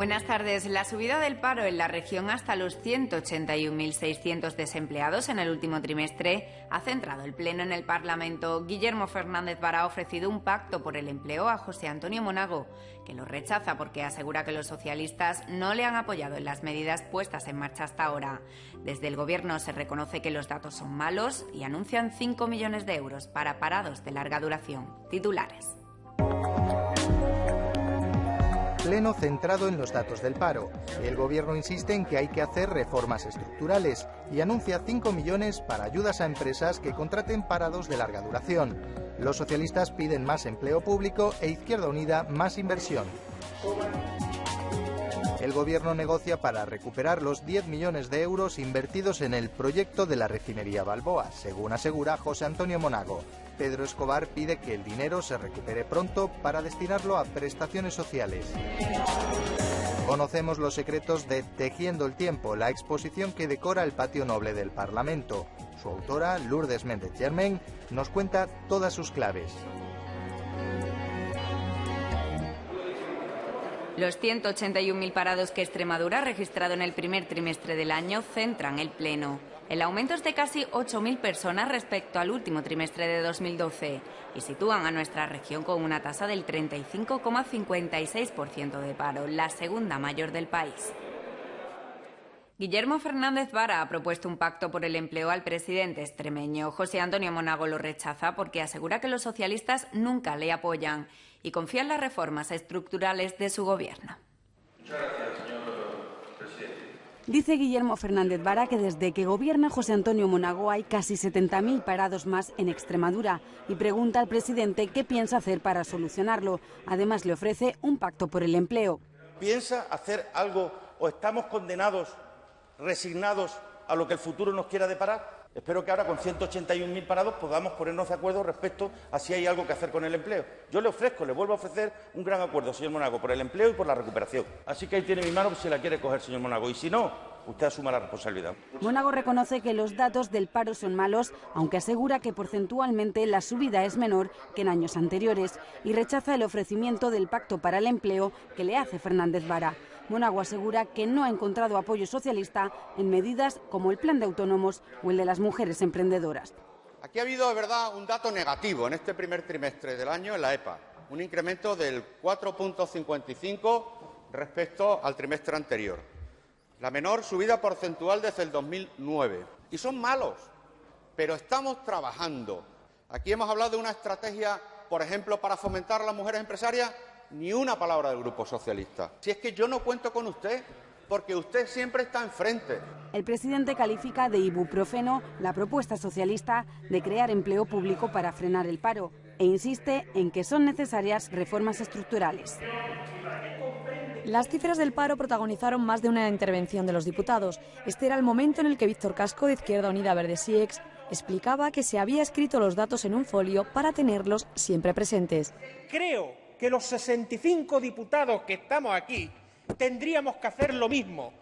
Buenas tardes. La subida del paro en la región hasta los 181.600 desempleados en el último trimestre ha centrado el Pleno en el Parlamento. Guillermo Fernández Vara ha ofrecido un pacto por el empleo a José Antonio Monago, que lo rechaza porque asegura que los socialistas no le han apoyado en las medidas puestas en marcha hasta ahora. Desde el Gobierno se reconoce que los datos son malos y anuncian 5 millones de euros para parados de larga duración. Titulares. Pleno centrado en los datos del paro. El Gobierno insiste en que hay que hacer reformas estructurales y anuncia 5 millones para ayudas a empresas que contraten parados de larga duración. Los socialistas piden más empleo público e Izquierda Unida más inversión. El Gobierno negocia para recuperar los 10 millones de euros invertidos en el proyecto de la refinería Balboa, según asegura José Antonio Monago. Pedro Escobar pide que el dinero se recupere pronto para destinarlo a prestaciones sociales. Conocemos los secretos de Tejiendo el Tiempo, la exposición que decora el patio noble del Parlamento. Su autora, Lourdes Méndez Germain, nos cuenta todas sus claves. Los 181.000 parados que Extremadura ha registrado en el primer trimestre del año centran el Pleno. El aumento es de casi 8.000 personas respecto al último trimestre de 2012 y sitúan a nuestra región con una tasa del 35,56% de paro, la segunda mayor del país. Guillermo Fernández Vara ha propuesto un pacto por el empleo al presidente extremeño. José Antonio Monago lo rechaza porque asegura que los socialistas nunca le apoyan y confía en las reformas estructurales de su gobierno. Muchas gracias, señor presidente. Dice Guillermo Fernández Vara que desde que gobierna José Antonio Monago hay casi 70.000 parados más en Extremadura y pregunta al presidente qué piensa hacer para solucionarlo. Además le ofrece un pacto por el empleo. ¿Piensa hacer algo o estamos condenados, resignados a lo que el futuro nos quiera deparar? Espero que ahora con 181.000 parados podamos ponernos de acuerdo respecto a si hay algo que hacer con el empleo. Yo le vuelvo a ofrecer un gran acuerdo, señor Monago, por el empleo y por la recuperación. Así que ahí tiene mi mano si la quiere coger, señor Monago, y si no, usted asuma la responsabilidad. Monago reconoce que los datos del paro son malos, aunque asegura que porcentualmente la subida es menor que en años anteriores y rechaza el ofrecimiento del pacto para el empleo que le hace Fernández Vara. Monago asegura que no ha encontrado apoyo socialista en medidas como el plan de autónomos o el de las mujeres emprendedoras. Aquí ha habido, de verdad, un dato negativo en este primer trimestre del año en la EPA, un incremento del 4,55 respecto al trimestre anterior, la menor subida porcentual desde el 2009. Y son malos, pero estamos trabajando. Aquí hemos hablado de una estrategia, por ejemplo, para fomentar a las mujeres empresarias. Ni una palabra del Grupo Socialista. Si es que yo no cuento con usted, porque usted siempre está enfrente. El presidente califica de ibuprofeno la propuesta socialista de crear empleo público para frenar el paro e insiste en que son necesarias reformas estructurales. Las cifras del paro protagonizaron más de una intervención de los diputados. Este era el momento en el que Víctor Casco, de Izquierda Unida Verdes y Ex, explicaba que se había escrito los datos en un folio para tenerlos siempre presentes. Creo que los 65 diputados que estamos aquí tendríamos que hacer lo mismo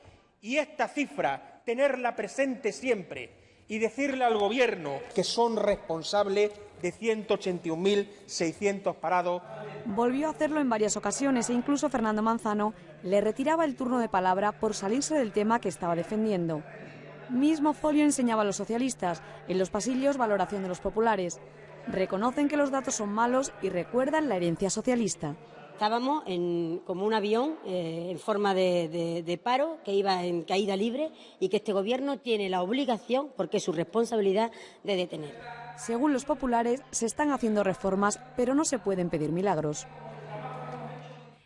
y esta cifra tenerla presente siempre y decirle al Gobierno que son responsables de 181.600 parados. Volvió a hacerlo en varias ocasiones e incluso Fernando Manzano le retiraba el turno de palabra por salirse del tema que estaba defendiendo. Mismo folio enseñaba a los socialistas, en los pasillos valoración de los populares. Reconocen que los datos son malos y recuerdan la herencia socialista. Estábamos como un avión en forma de paro que iba en caída libre y que este Gobierno tiene la obligación, porque es su responsabilidad, de detener. Según los populares, se están haciendo reformas, pero no se pueden pedir milagros.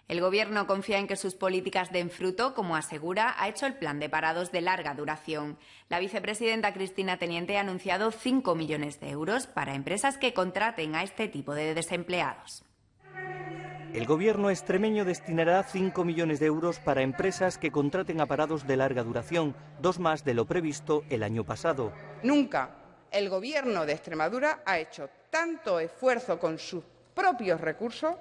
El Gobierno confía en que sus políticas den fruto, como asegura, ha hecho el plan de parados de larga duración. La vicepresidenta Cristina Teniente ha anunciado 5 millones de euros para empresas que contraten a este tipo de desempleados. El Gobierno extremeño destinará 5 millones de euros para empresas que contraten a parados de larga duración, 2 más de lo previsto el año pasado. Nunca el Gobierno de Extremadura ha hecho tanto esfuerzo con sus propios recursos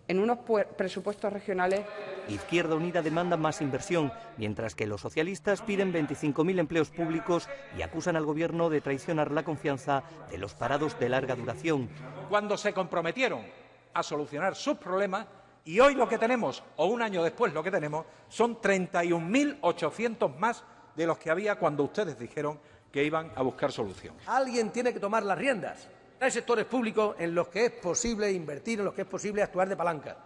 en unos presupuestos regionales. Izquierda Unida demanda más inversión, mientras que los socialistas piden 25.000 empleos públicos y acusan al Gobierno de traicionar la confianza de los parados de larga duración. Cuando se comprometieron a solucionar sus problemas, Y hoy lo que tenemos, o un año después lo que tenemos, son 31.800 más de los que había cuando ustedes dijeron que iban a buscar solución. Alguien tiene que tomar las riendas. Hay sectores públicos en los que es posible invertir, en los que es posible actuar de palanca,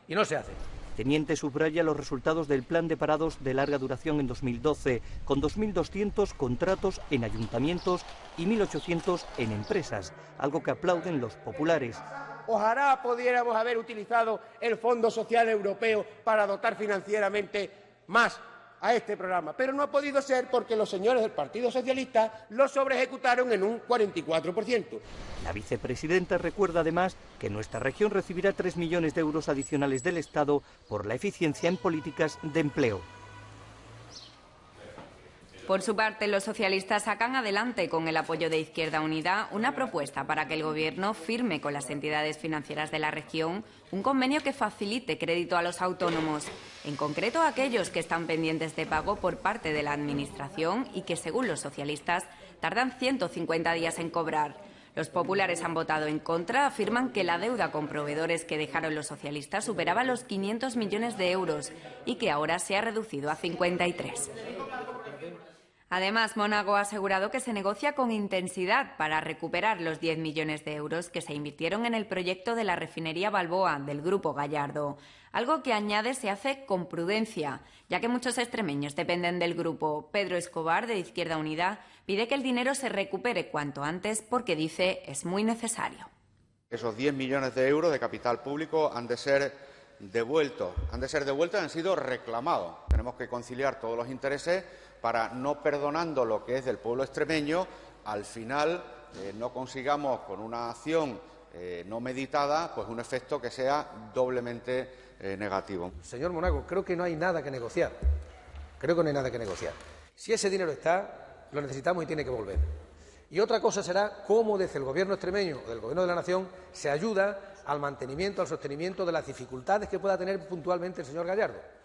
y no se hace. Teniente subraya los resultados del plan de parados de larga duración en 2012, con 2.200 contratos en ayuntamientos y 1.800 en empresas, algo que aplauden los populares. Ojalá pudiéramos haber utilizado el Fondo Social Europeo para dotar financieramente más a este programa, pero no ha podido ser porque los señores del Partido Socialista lo sobreejecutaron en un 44%. La vicepresidenta recuerda además que nuestra región recibirá 3 millones de euros adicionales del Estado por la eficiencia en políticas de empleo. Por su parte, los socialistas sacan adelante, con el apoyo de Izquierda Unida, una propuesta para que el Gobierno firme con las entidades financieras de la región un convenio que facilite crédito a los autónomos, en concreto a aquellos que están pendientes de pago por parte de la Administración y que, según los socialistas, tardan 150 días en cobrar. Los populares han votado en contra, afirman que la deuda con proveedores que dejaron los socialistas superaba los 500 millones de euros y que ahora se ha reducido a 53. Además, Mónago ha asegurado que se negocia con intensidad para recuperar los 10 millones de euros que se invirtieron en el proyecto de la refinería Balboa del Grupo Gallardo, algo que añade se hace con prudencia, ya que muchos extremeños dependen del grupo. Pedro Escobar, de Izquierda Unida, pide que el dinero se recupere cuanto antes porque, dice, es muy necesario. Esos 10 millones de euros de capital público han de ser devueltos, han sido reclamados. Tenemos que conciliar todos los intereses para, no perdonando lo que es del pueblo extremeño, al final no consigamos con una acción no meditada pues un efecto que sea doblemente negativo. Señor Monago, creo que no hay nada que negociar. Si ese dinero está, lo necesitamos y tiene que volver. Y otra cosa será cómo desde el Gobierno extremeño o del Gobierno de la Nación se ayuda al mantenimiento, al sostenimiento de las dificultades que pueda tener puntualmente el señor Gallardo.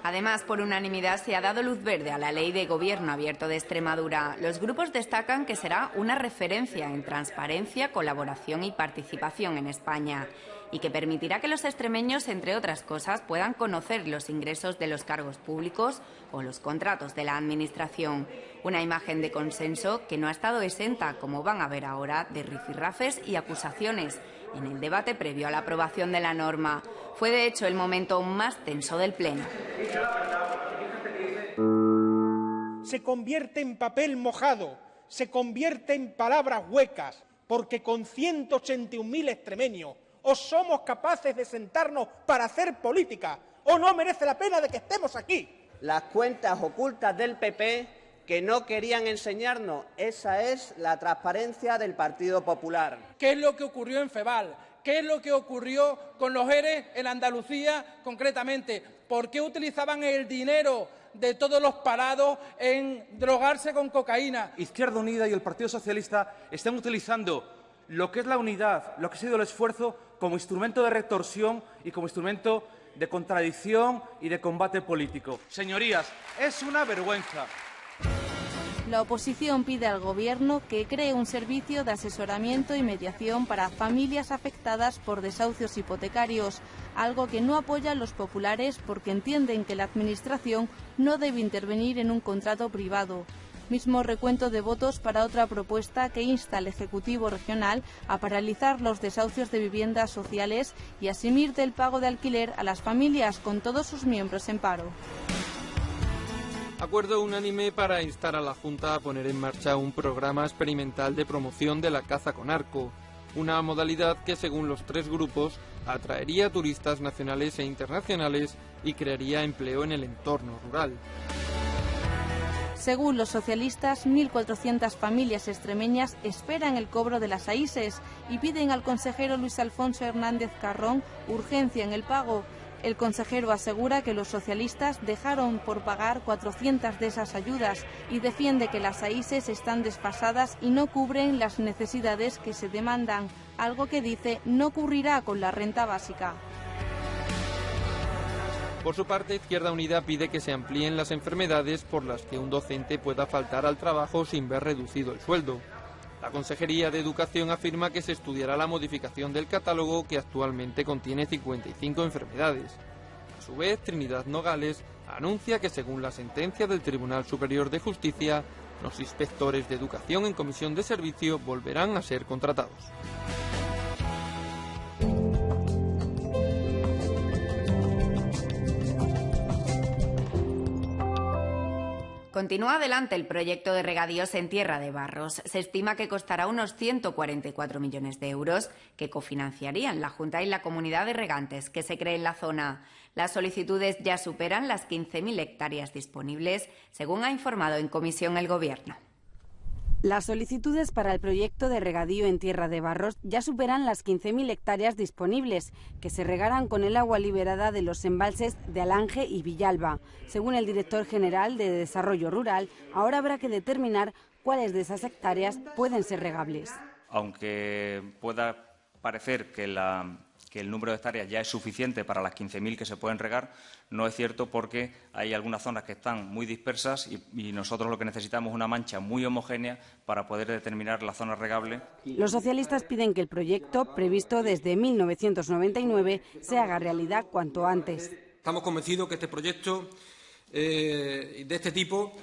Además, por unanimidad se ha dado luz verde a la Ley de Gobierno Abierto de Extremadura. Los grupos destacan que será una referencia en transparencia, colaboración y participación en España y que permitirá que los extremeños, entre otras cosas, puedan conocer los ingresos de los cargos públicos o los contratos de la Administración. Una imagen de consenso que no ha estado exenta, como van a ver ahora, de rifirrafes y acusaciones en el debate previo a la aprobación de la norma. Fue, de hecho, el momento más tenso del Pleno. Se convierte en papel mojado, se convierte en palabras huecas, porque con 181.000 extremeños o somos capaces de sentarnos para hacer política o no merece la pena de que estemos aquí. Las cuentas ocultas del PP que no querían enseñarnos, esa es la transparencia del Partido Popular. ¿Qué es lo que ocurrió en Feval? ¿Qué es lo que ocurrió con los ERE en Andalucía concretamente? ¿Por qué utilizaban el dinero de todos los parados en drogarse con cocaína? Izquierda Unida y el Partido Socialista están utilizando lo que es la unidad, lo que ha sido el esfuerzo, como instrumento de retorsión y como instrumento de contradicción y de combate político. Señorías, es una vergüenza. La oposición pide al Gobierno que cree un servicio de asesoramiento y mediación para familias afectadas por desahucios hipotecarios, algo que no apoyan los populares porque entienden que la Administración no debe intervenir en un contrato privado. Mismo recuento de votos para otra propuesta que insta al Ejecutivo regional a paralizar los desahucios de viviendas sociales y eximir del pago de alquiler a las familias con todos sus miembros en paro. Acuerdo unánime para instar a la Junta a poner en marcha un programa experimental de promoción de la caza con arco, una modalidad que, según los tres grupos, atraería turistas nacionales e internacionales y crearía empleo en el entorno rural. Según los socialistas, 1.400 familias extremeñas esperan el cobro de las AISES y piden al consejero Luis Alfonso Hernández Carrón urgencia en el pago. El consejero asegura que los socialistas dejaron por pagar 400 de esas ayudas y defiende que las AISES están desfasadas y no cubren las necesidades que se demandan, algo que dice no ocurrirá con la renta básica. Por su parte, Izquierda Unida pide que se amplíen las enfermedades por las que un docente pueda faltar al trabajo sin ver reducido el sueldo. La Consejería de Educación afirma que se estudiará la modificación del catálogo, que actualmente contiene 55 enfermedades. A su vez, Trinidad Nogales anuncia que, según la sentencia del Tribunal Superior de Justicia, los inspectores de educación en comisión de servicio volverán a ser contratados. Continúa adelante el proyecto de regadíos en Tierra de Barros. Se estima que costará unos 144 millones de euros que cofinanciarían la Junta y la comunidad de regantes que se cree en la zona. Las solicitudes ya superan las 15.000 hectáreas disponibles, según ha informado en comisión el Gobierno. Las solicitudes para el proyecto de regadío en Tierra de Barros ya superan las 15.000 hectáreas disponibles, que se regarán con el agua liberada de los embalses de Alange y Villalba. Según el director general de Desarrollo Rural, ahora habrá que determinar cuáles de esas hectáreas pueden ser regables. Aunque pueda parecer que el número de hectáreas ya es suficiente para las 15.000 que se pueden regar, no es cierto, porque hay algunas zonas que están muy dispersas y nosotros lo que necesitamos es una mancha muy homogénea para poder determinar la zona regable. Los socialistas piden que el proyecto, previsto desde 1999, se haga realidad cuanto antes. Estamos convencidos que este proyecto de este tipo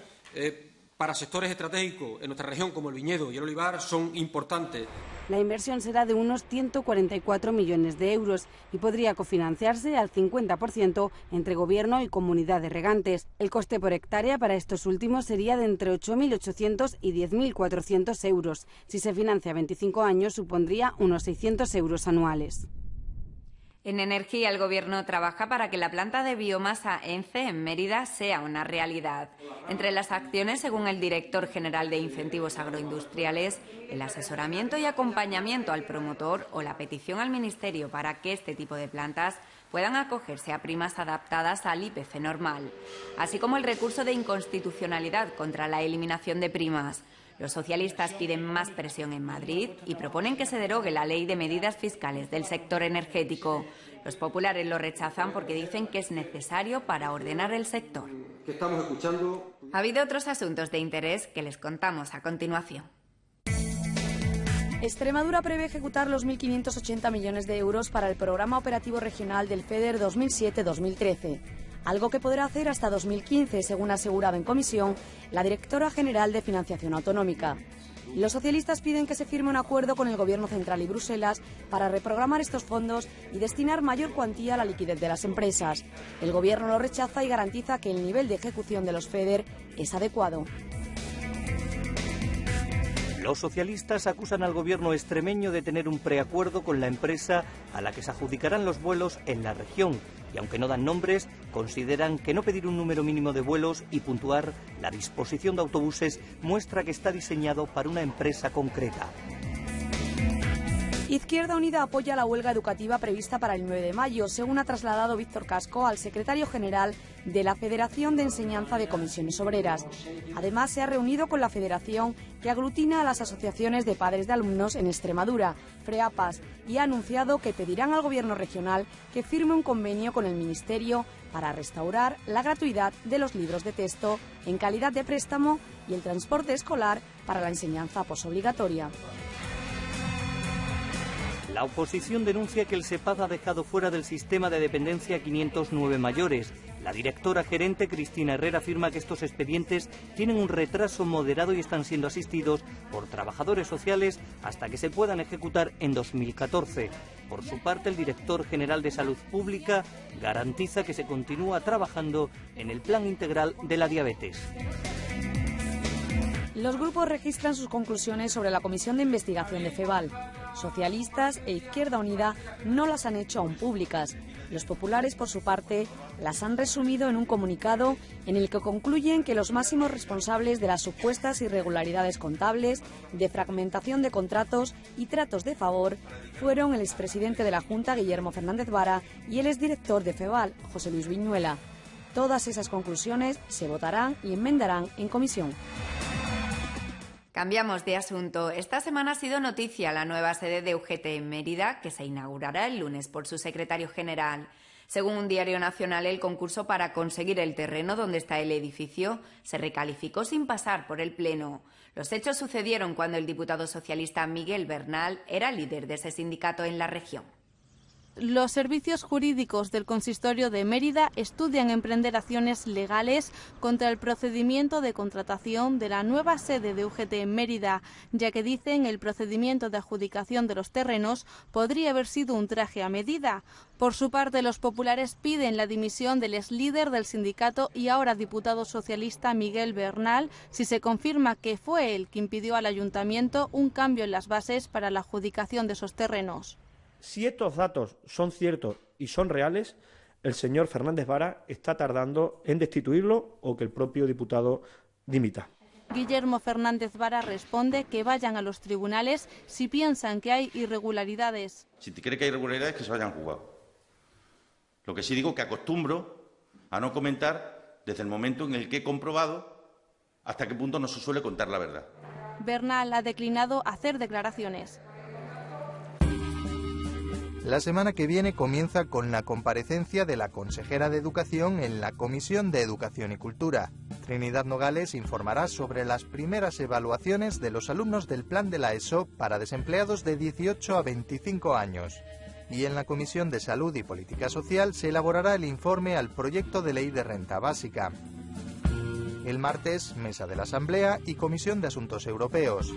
para sectores estratégicos en nuestra región como el viñedo y el olivar son importantes. La inversión será de unos 144 millones de euros y podría cofinanciarse al 50% entre Gobierno y comunidad de regantes. El coste por hectárea para estos últimos sería de entre 8.800 y 10.400 euros. Si se financia a 25 años, supondría unos 600 euros anuales. En energía, el Gobierno trabaja para que la planta de biomasa ENCE en Mérida sea una realidad. Entre las acciones, según el director general de Incentivos Agroindustriales, el asesoramiento y acompañamiento al promotor o la petición al Ministerio para que este tipo de plantas puedan acogerse a primas adaptadas al IPC normal, así como el recurso de inconstitucionalidad contra la eliminación de primas. Los socialistas piden más presión en Madrid y proponen que se derogue la ley de medidas fiscales del sector energético. Los populares lo rechazan porque dicen que es necesario para ordenar el sector. ¿Qué estamos escuchando? Ha habido otros asuntos de interés que les contamos a continuación. Extremadura prevé ejecutar los 1.580 millones de euros para el Programa Operativo Regional del FEDER 2007-2013. Algo que podrá hacer hasta 2015, según aseguraba en comisión la directora general de Financiación Autonómica. Los socialistas piden que se firme un acuerdo con el Gobierno central y Bruselas para reprogramar estos fondos y destinar mayor cuantía a la liquidez de las empresas. El Gobierno lo rechaza y garantiza que el nivel de ejecución de los FEDER es adecuado. Los socialistas acusan al Gobierno extremeño de tener un preacuerdo con la empresa a la que se adjudicarán los vuelos en la región. Y aunque no dan nombres, consideran que no pedir un número mínimo de vuelos y puntuar la disposición de autobuses muestra que está diseñado para una empresa concreta. Izquierda Unida apoya la huelga educativa prevista para el 9 de mayo, según ha trasladado Víctor Casco al secretario general de la Federación de Enseñanza de Comisiones Obreras. Además, se ha reunido con la federación que aglutina a las asociaciones de padres de alumnos en Extremadura, FREAPAS, y ha anunciado que pedirán al Gobierno regional que firme un convenio con el Ministerio para restaurar la gratuidad de los libros de texto en calidad de préstamo y el transporte escolar para la enseñanza posobligatoria. La oposición denuncia que el SEPAD ha dejado fuera del sistema de dependencia a 509 mayores. La directora gerente, Cristina Herrera, afirma que estos expedientes tienen un retraso moderado y están siendo asistidos por trabajadores sociales hasta que se puedan ejecutar en 2014. Por su parte, el director general de Salud Pública garantiza que se continúa trabajando en el Plan Integral de la Diabetes. Los grupos registran sus conclusiones sobre la comisión de investigación de FEVAL. Socialistas e Izquierda Unida no las han hecho aún públicas. Los populares, por su parte, las han resumido en un comunicado en el que concluyen que los máximos responsables de las supuestas irregularidades contables, de fragmentación de contratos y tratos de favor fueron el expresidente de la Junta, Guillermo Fernández Vara, y el exdirector de FEVAL, José Luis Viñuela. Todas esas conclusiones se votarán y enmendarán en comisión. Cambiamos de asunto. Esta semana ha sido noticia la nueva sede de UGT en Mérida, que se inaugurará el lunes por su secretario general. Según un diario nacional, el concurso para conseguir el terreno donde está el edificio se recalificó sin pasar por el Pleno. Los hechos sucedieron cuando el diputado socialista Miguel Bernal era líder de ese sindicato en la región. Los servicios jurídicos del Consistorio de Mérida estudian emprender acciones legales contra el procedimiento de contratación de la nueva sede de UGT en Mérida, ya que dicen el procedimiento de adjudicación de los terrenos podría haber sido un traje a medida. Por su parte, los populares piden la dimisión del exlíder del sindicato y ahora diputado socialista Miguel Bernal, si se confirma que fue él quien pidió al ayuntamiento un cambio en las bases para la adjudicación de esos terrenos. Si estos datos son ciertos y son reales, el señor Fernández Vara está tardando en destituirlo o que el propio diputado dimita. Guillermo Fernández Vara responde que vayan a los tribunales si piensan que hay irregularidades. Si te cree que hay irregularidades, que se vayan juzgados. Lo que sí digo que acostumbro a no comentar desde el momento en el que he comprobado hasta qué punto no se suele contar la verdad. Bernal ha declinado hacer declaraciones. La semana que viene comienza con la comparecencia de la consejera de Educación en la Comisión de Educación y Cultura. Trinidad Nogales informará sobre las primeras evaluaciones de los alumnos del plan de la ESO para desempleados de 18 a 25 años. Y en la Comisión de Salud y Política Social se elaborará el informe al proyecto de ley de renta básica. El martes, mesa de la Asamblea y Comisión de Asuntos Europeos.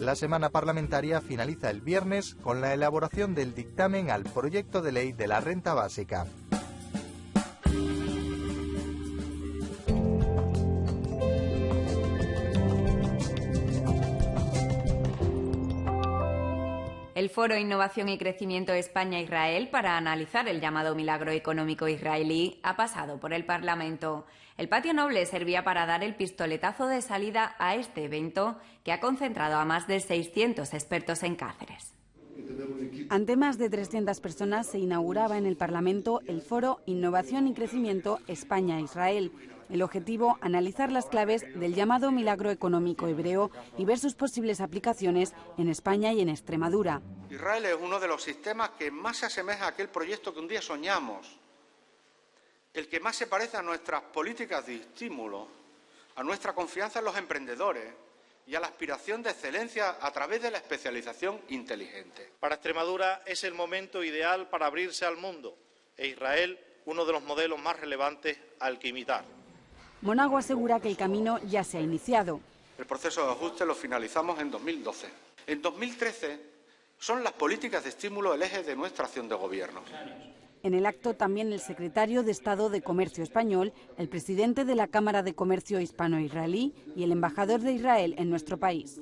La semana parlamentaria finaliza el viernes con la elaboración del dictamen al proyecto de ley de la renta básica. El Foro Innovación y Crecimiento España-Israel para analizar el llamado milagro económico israelí ha pasado por el Parlamento. El Patio Noble servía para dar el pistoletazo de salida a este evento que ha concentrado a más de 600 expertos en Cáceres. Ante más de 300 personas se inauguraba en el Parlamento el Foro Innovación y Crecimiento España-Israel. El objetivo, analizar las claves del llamado milagro económico hebreo y ver sus posibles aplicaciones en España y en Extremadura. Israel es uno de los sistemas que más se asemeja a aquel proyecto que un día soñamos, el que más se parece a nuestras políticas de estímulo, a nuestra confianza en los emprendedores y a la aspiración de excelencia a través de la especialización inteligente. Para Extremadura es el momento ideal para abrirse al mundo e Israel uno de los modelos más relevantes al que imitar. Monago asegura que el camino ya se ha iniciado. El proceso de ajuste lo finalizamos en 2012. En 2013 son las políticas de estímulo el eje de nuestra acción de gobierno. En el acto también el secretario de Estado de Comercio español, el presidente de la Cámara de Comercio hispano-israelí y el embajador de Israel en nuestro país.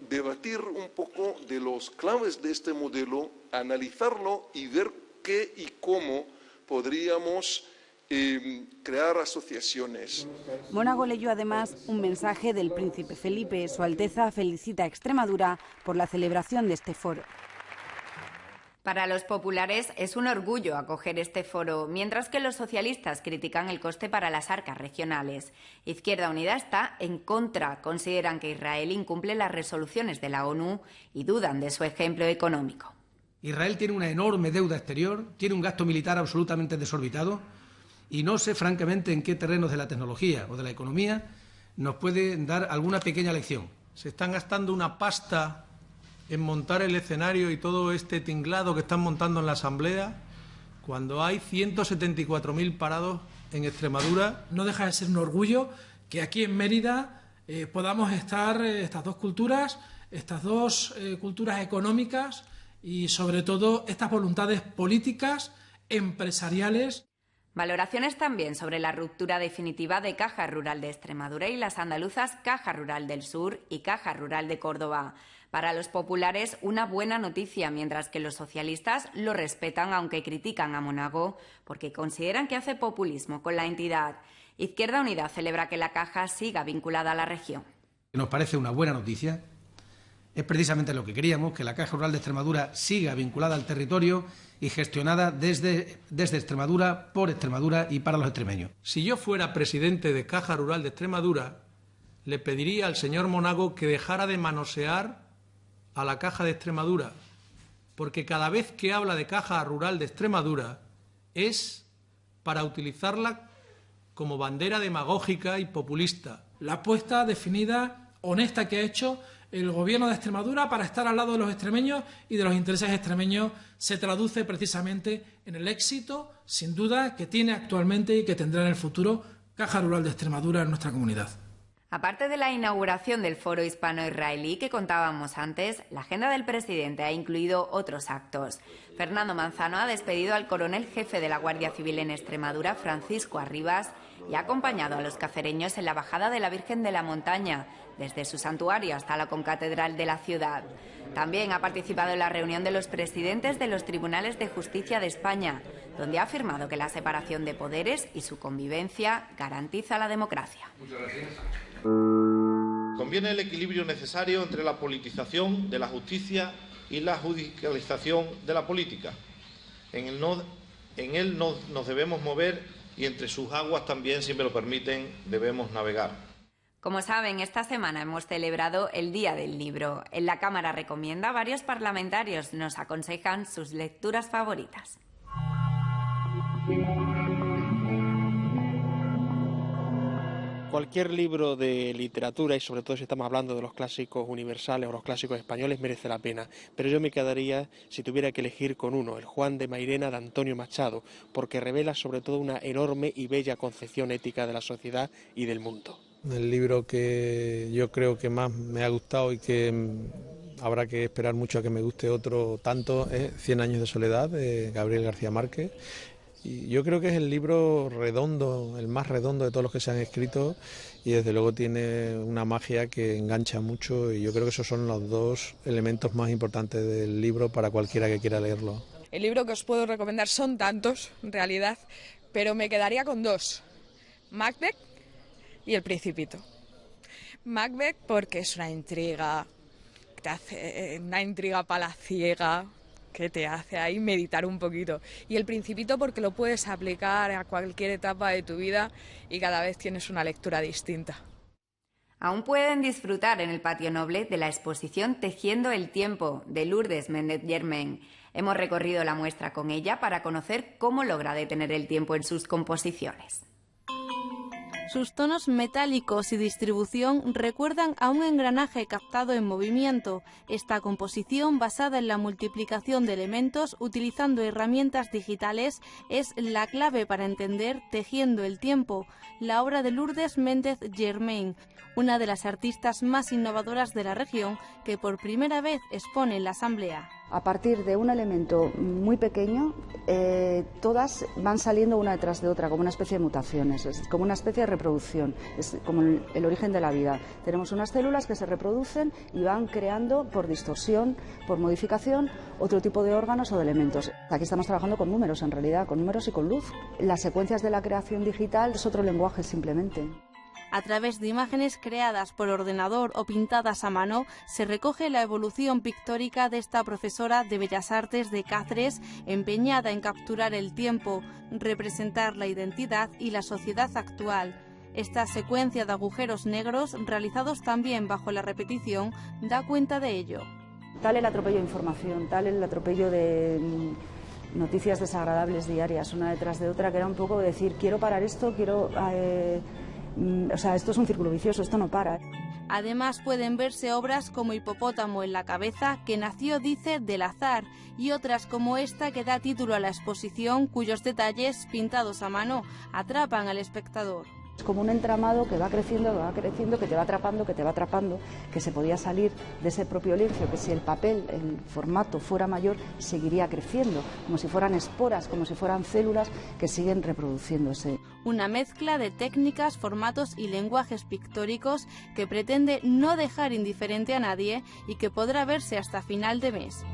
Debatir un poco de los claves de este modelo, analizarlo y ver qué y cómo podríamos crear asociaciones. Monago leyó además un mensaje del príncipe Felipe. Su Alteza felicita a Extremadura por la celebración de este foro. Para los populares es un orgullo acoger este foro, mientras que los socialistas critican el coste para las arcas regionales. Izquierda Unida está en contra, consideran que Israel incumple las resoluciones de la ONU y dudan de su ejemplo económico. Israel tiene una enorme deuda exterior, tiene un gasto militar absolutamente desorbitado y no sé francamente en qué terrenos de la tecnología o de la economía nos puede dar alguna pequeña lección. Se están gastando una pasta en montar el escenario y todo este tinglado que están montando en la Asamblea, cuando hay 174.000 parados en Extremadura. No deja de ser un orgullo que aquí en Mérida podamos estar estas dos culturas económicas y sobre todo estas voluntades políticas, empresariales. Valoraciones también sobre la ruptura definitiva de Caja Rural de Extremadura y las andaluzas Caja Rural del Sur y Caja Rural de Córdoba. Para los populares, una buena noticia, mientras que los socialistas lo respetan, aunque critican a Monago, porque consideran que hace populismo con la entidad. Izquierda Unida celebra que la Caja siga vinculada a la región. Nos parece una buena noticia. Es precisamente lo que queríamos, que la Caja Rural de Extremadura siga vinculada al territorio y gestionada desde Extremadura, por Extremadura y para los extremeños. Si yo fuera presidente de Caja Rural de Extremadura, le pediría al señor Monago que dejara de manosear a la Caja de Extremadura, porque cada vez que habla de Caja Rural de Extremadura es para utilizarla como bandera demagógica y populista. La apuesta definida, honesta que ha hecho el Gobierno de Extremadura para estar al lado de los extremeños y de los intereses extremeños se traduce precisamente en el éxito, sin duda, que tiene actualmente y que tendrá en el futuro Caja Rural de Extremadura en nuestra comunidad. Aparte de la inauguración del Foro Hispano-Israelí que contábamos antes, la agenda del presidente ha incluido otros actos. Fernando Manzano ha despedido al coronel jefe de la Guardia Civil en Extremadura, Francisco Arribas, y ha acompañado a los cacereños en la bajada de la Virgen de la Montaña, desde su santuario hasta la concatedral de la ciudad. También ha participado en la reunión de los presidentes de los Tribunales de Justicia de España, donde ha afirmado que la separación de poderes y su convivencia garantiza la democracia. Conviene el equilibrio necesario entre la politización de la justicia y la judicialización de la política. En él nos debemos mover y entre sus aguas también, si me lo permiten, debemos navegar. Como saben, esta semana hemos celebrado el Día del Libro. En la Cámara Recomienda, varios parlamentarios nos aconsejan sus lecturas favoritas. Cualquier libro de literatura, y sobre todo si estamos hablando de los clásicos universales o los clásicos españoles, merece la pena. Pero yo me quedaría, si tuviera que elegir, con uno, el Juan de Mairena de Antonio Machado, porque revela sobre todo una enorme y bella concepción ética de la sociedad y del mundo. El libro que yo creo que más me ha gustado y que habrá que esperar mucho a que me guste otro tanto es 100 años de soledad, de Gabriel García Márquez. Y yo creo que es el libro redondo, el más redondo de todos los que se han escrito, y desde luego tiene una magia que engancha mucho, y yo creo que esos son los dos elementos más importantes del libro para cualquiera que quiera leerlo. El libro que os puedo recomendar son tantos, en realidad, pero me quedaría con dos: Macbeth y El Principito. Macbeth porque es una intriga, te hace una intriga palaciega, que te hace ahí meditar un poquito. Y El Principito porque lo puedes aplicar a cualquier etapa de tu vida y cada vez tienes una lectura distinta. Aún pueden disfrutar en el Patio Noble de la exposición Tejiendo el Tiempo, de Lourdes Méndez Germain. Hemos recorrido la muestra con ella para conocer cómo logra detener el tiempo en sus composiciones. Sus tonos metálicos y distribución recuerdan a un engranaje captado en movimiento. Esta composición, basada en la multiplicación de elementos utilizando herramientas digitales, es la clave para entender Tejiendo el Tiempo, la obra de Lourdes Méndez Germain, una de las artistas más innovadoras de la región, que por primera vez expone en la Asamblea. A partir de un elemento muy pequeño, todas van saliendo una detrás de otra, como una especie de mutaciones, es como una especie de reproducción, es como el origen de la vida. Tenemos unas células que se reproducen y van creando por distorsión, por modificación, otro tipo de órganos o de elementos. Aquí estamos trabajando con números, en realidad, con números y con luz. Las secuencias de la creación digital es otro lenguaje simplemente. A través de imágenes creadas por ordenador o pintadas a mano, se recoge la evolución pictórica de esta profesora de Bellas Artes de Cáceres, empeñada en capturar el tiempo, representar la identidad y la sociedad actual. Esta secuencia de agujeros negros, realizados también bajo la repetición, da cuenta de ello. Tal el atropello de información, tal el atropello de noticias desagradables diarias, una detrás de otra, que era un poco decir, quiero parar esto, quiero... esto es un círculo vicioso, esto no para. Además pueden verse obras como Hipopótamo en la cabeza, que nació, dice, del azar, y otras como esta que da título a la exposición, cuyos detalles, pintados a mano, atrapan al espectador. Es como un entramado que va creciendo, que te va atrapando, que se podía salir de ese propio lienzo, que si el papel, el formato fuera mayor, seguiría creciendo, como si fueran esporas, como si fueran células que siguen reproduciéndose. Una mezcla de técnicas, formatos y lenguajes pictóricos que pretende no dejar indiferente a nadie y que podrá verse hasta final de mes.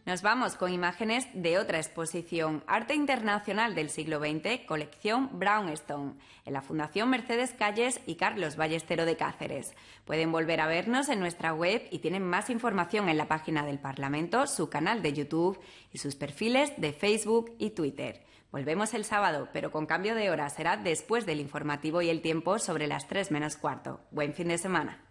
Nos vamos con imágenes de otra exposición, Arte Internacional del siglo XX, colección Brownstone, en la Fundación Mercedes Calles y Carlos Ballestero de Cáceres. Pueden volver a vernos en nuestra web y tienen más información en la página del Parlamento, su canal de YouTube y sus perfiles de Facebook y Twitter. Volvemos el sábado, pero con cambio de hora. Será después del informativo y el tiempo sobre las 3 menos cuarto. Buen fin de semana.